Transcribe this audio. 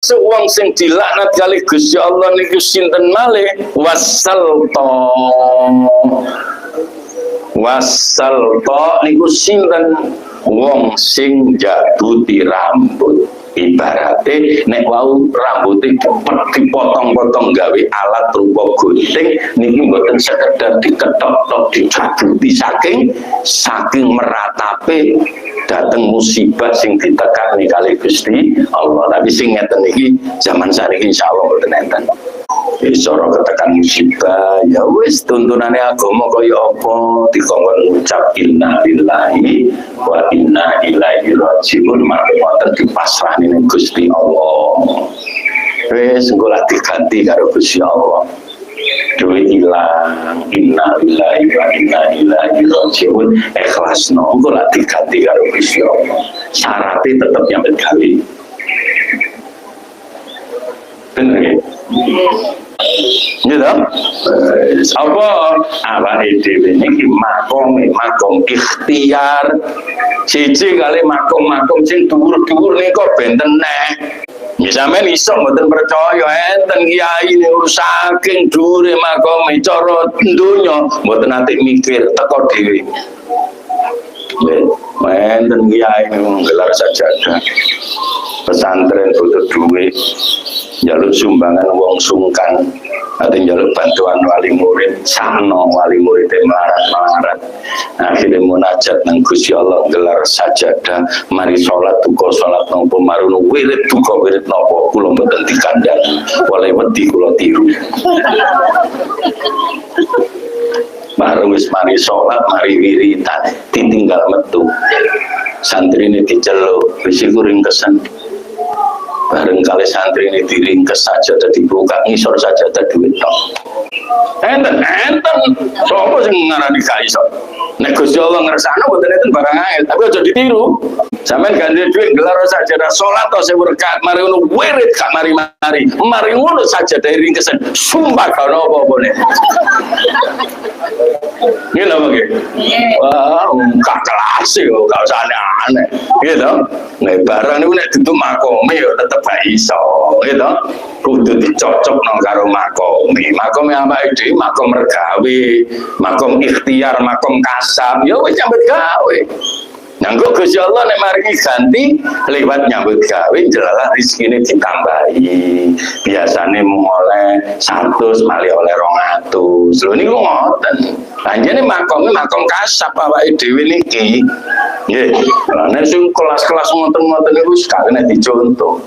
Wong sing dilaknat kali Gusti Allah niku sinten malih? Wasalto niku sinten? Wong sing jabuti rambut. Ibarate nek wau rambute dipotong-potong gawe alat rupa gunting niki mboten sekedar diketok-tok dicabuti saking meratape dateng musibah sing ditekani kali Gusti Allah. Tapi sing ngeten iki zaman sakniki insyaallah mboten enten. Isoro ketekan musibah ya wis tuntunane agama kaya apa dikongkon ngucap inna lillahi wa inna ilaihi rajiun maka wonten dipasrahne ning Gusti Allah. Wis engko lak diganti karo Gusti Allah. Duwe ilang inna lillahi wa inna ilaihi rajiun ikhlasno engko lak diganti karo Gusti Allah. Syaratnya tetep nyambet gawe. Bener ya? Gitu apa awake dhewe niki makom ikhtiar siji kali makom sing dhuwur-dhuwur nika benten neh sampeyan iso mboten percaya enten kiai niku saking dhuwure makom cara donya mboten nate mikir teko dhewe enten kiai niku gelar sajadah pesantren butuh duit jaluk sumbangan wong sungkan atau jaluk bantuan wali murid sakno wali muridnya melarat akhirnya munajat nang Gusti Allah gelar sajadah mari sholat duka sholat nopo marunu wirid duka wirid nopo kula mboten dikandang oleh wedi kula tiru baru wis mari sholat mari wiritan ditinggal metu santri ini diceluk wis iku ringkesan bareng kali santri ini diringkes saja tadi buka ngisor saja tadi duit enten sopo sing ngarani gak iso nek Gusti Allah ngersakno mboten enten barang ae tapi aja ditiru sampean ganti duit gelar sajadah salat atau sewu rakaat mari ngono wirid gak mari ngono saja dari ringkesan sumpah gak ono apa-apa nek ini lho nggih wah gak kelas yo gak usah aneh-aneh gitu nek barang niku nek ditu makome yo tetep gak iso gitu kudu dicocokno karo makome awake dhewe makom regawe makom ikhtiar makom kasab ya wis nyambut gawe Nanggo Gusti Allah nek maringi ganti lewat nyambut gawe jelalah rezekine ditambahi. Biasane mung oleh 100 mali oleh 200. Lho niku ngoten. Panjenengan makom kasab awake dhewe niki. Nggih. Lah nek sing kelas-kelas ngoten-ngoten niku sakjane dicontoh.